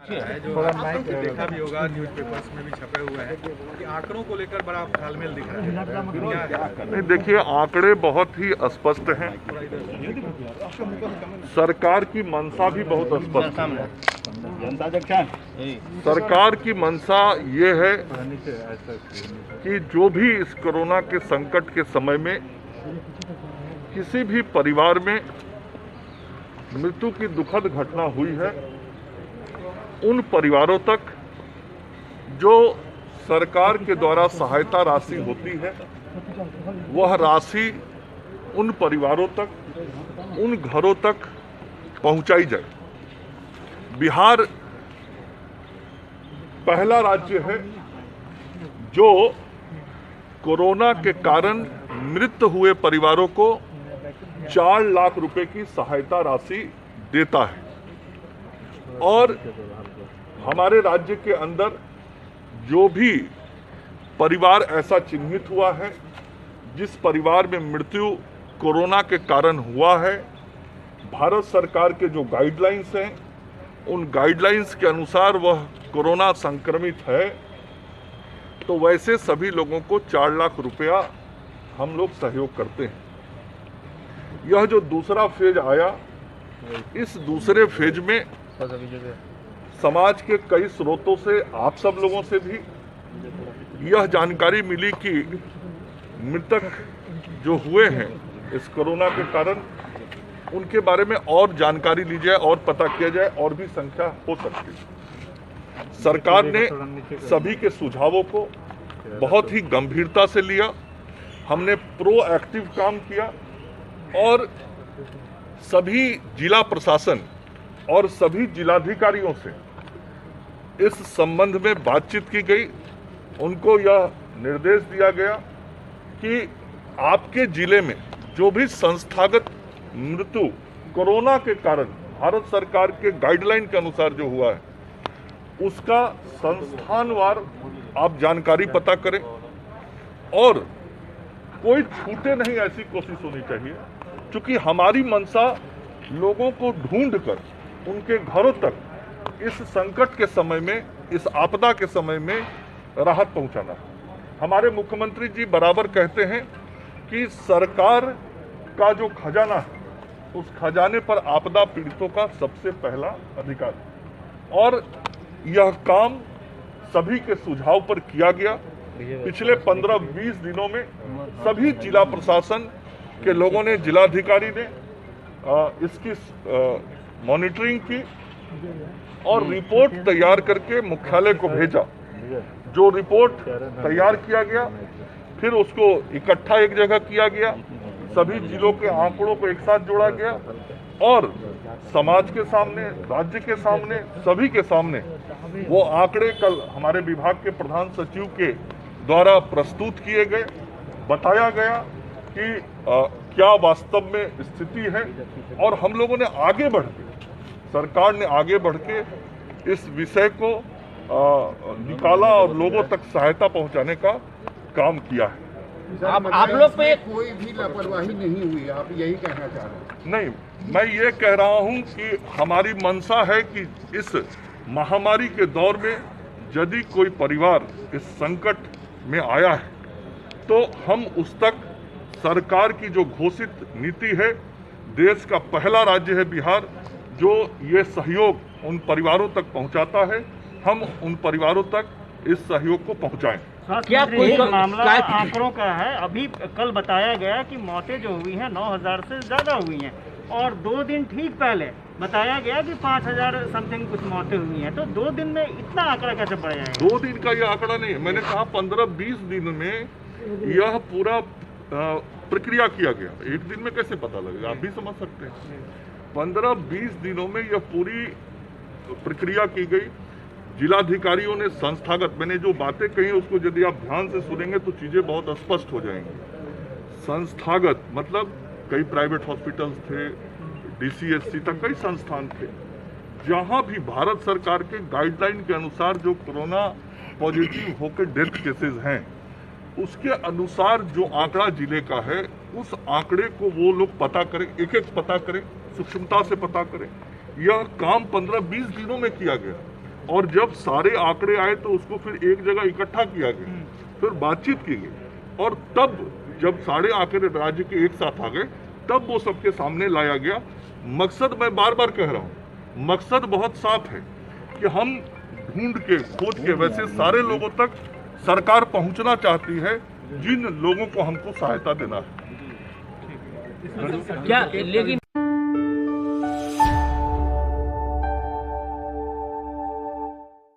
है जो आपने देखा भी होगा, न्यूज़पेपर्स में भी छपे हुए हैं कि आंकड़ों को लेकर बड़ा तालमेल दिख रहा है। नहीं, देखिए आंकड़े बहुत ही स्पष्ट हैं। सरकार की मंशा भी बहुत स्पष्ट है। सरकार की मंशा ये है कि जो भी इस कोरोना के संकट के समय में किसी भी परिवार में मृत्यु की दुखद घटना हुई है, उन परिवारों तक जो सरकार के द्वारा सहायता राशि होती है, वह राशि उन परिवारों तक, उन घरों तक पहुंचाई जाए। बिहार पहला राज्य है जो कोरोना के कारण मृत हुए परिवारों को 4 लाख रुपए की सहायता राशि देता है। और हमारे राज्य के अंदर जो भी परिवार ऐसा चिन्हित हुआ है, जिस परिवार में मृत्यु कोरोना के कारण हुआ है, भारत सरकार के जो गाइडलाइंस हैं, उन गाइडलाइंस के अनुसार वह कोरोना संक्रमित है, तो वैसे सभी लोगों को 4 लाख रुपया हम लोग सहयोग करते हैं। यह जो दूसरा फेज आया, इस दूसरे फेज में समाज के कई स्रोतों से, आप सब लोगों से भी यह जानकारी मिली कि मृतक जो हुए हैं इस कोरोना के कारण, उनके बारे में और जानकारी ली जाए और पता किया जाए, और भी संख्या हो सकती है। सरकार ने सभी के सुझावों को बहुत ही गंभीरता से लिया। हमने प्रोएक्टिव काम किया और सभी जिला प्रशासन और सभी जिलाधिकारियों से इस संबंध में बातचीत की गई। उनको यह निर्देश दिया गया कि आपके जिले में जो भी संस्थागत मृत्यु कोरोना के कारण भारत सरकार के गाइडलाइन के अनुसार जो हुआ है, उसका संस्थानवार आप जानकारी पता करें और कोई छूटे नहीं, ऐसी कोशिश होनी चाहिए। क्योंकि हमारी मंशा लोगों को ढूंढकर उनके घरों तक इस संकट के समय में, इस आपदा के समय में राहत पहुंचाना है। हमारे मुख्यमंत्री जी बराबर कहते हैं कि सरकार का जो खजाना है, उस खजाने पर आपदा पीड़ितों का सबसे पहला अधिकार है। और यह काम सभी के सुझाव पर किया गया। पिछले 15-20 दिनों में सभी जिला प्रशासन के लोगों ने, जिलाधिकारी ने इसकी मॉनिटरिंग की और रिपोर्ट तैयार करके मुख्यालय को भेजा। जो रिपोर्ट तैयार किया गया, फिर उसको इकट्ठा एक जगह किया गया, सभी जिलों के आंकड़ों को एक साथ जोड़ा गया और समाज के सामने, राज्य के सामने, सभी के सामने वो आंकड़े कल हमारे विभाग के प्रधान सचिव के द्वारा प्रस्तुत किए गए। बताया गया कि क्या वास्तव में स्थिति है और हम लोगों ने आगे बढ़ के, सरकार ने आगे बढ़ के इस विषय को निकाला और लोगों तक सहायता पहुंचाने का काम किया है। आप लोग पे कोई भी लापरवाही नहीं हुई, आप यही कहना चाह रहे हैं? नहीं, मैं ये कह रहा हूं कि हमारी मंशा है कि इस महामारी के दौर में यदि कोई परिवार इस संकट में आया है, तो हम उस तक सरकार की जो घोषित नीति है, देश का पहला राज्य है बिहार जो ये सहयोग उन परिवारों तक पहुंचाता है, हम उन परिवारों तक इस सहयोग को पहुंचाएं। क्या कोई मामला आंकड़ों का है? अभी कल बताया गया कि मौतें जो हुई हैं 9,000 से ज़्यादा हुई हैं और 2 दिन ठीक पहले बताया गया कि 5,000 समथिंग कुछ मौतें हुई हैं। तो 2 दिन में इतना आंकड़ा कैसे बढ़ जाएगा? 2 दिन का यह आंकड़ा नहीं है, मैंने कहा 15-20 दिन में यह पूरा प्रक्रिया किया गया। एक दिन में कैसे पता लगेगा, आप भी समझ सकते हैं। 15-20 दिनों में यह पूरी प्रक्रिया की गई। जिलाधिकारियों ने संस्थागत, मैंने जो बातें कही उसको यदि आप ध्यान से सुनेंगे तो चीजें बहुत स्पष्ट हो जाएंगी। संस्थागत मतलब कई प्राइवेट हॉस्पिटल्स थे, DCHC तक कई संस्थान थे, जहां भी भारत सरकार के गाइडलाइन के अनुसार जो कोरोना पॉजिटिव होकर डेथ केसेस हैं, उसके अनुसार जो आंकड़ा जिले का है, उस आंकड़े को वो लोग पता करें, एक एक पता करें, सूक्ष्मता से पता करें। यह काम 15-20 दिनों में किया गया और जब सारे आंकड़े आए तो उसको फिर एक जगह इकट्ठा किया गया, फिर बातचीत की गई, और तब जब सारे आंकड़े राज्य के एक साथ आ गए तब वो सबके सामने लाया गया। मकसद मैं बार बार कह रहा हूँ, मकसद बहुत साफ है कि हम ढूंढ के खोज के वैसे सारे लोगों तक सरकार पहुंचना चाहती है जिन लोगों को हमको सहायता देना है। क्या लेकिन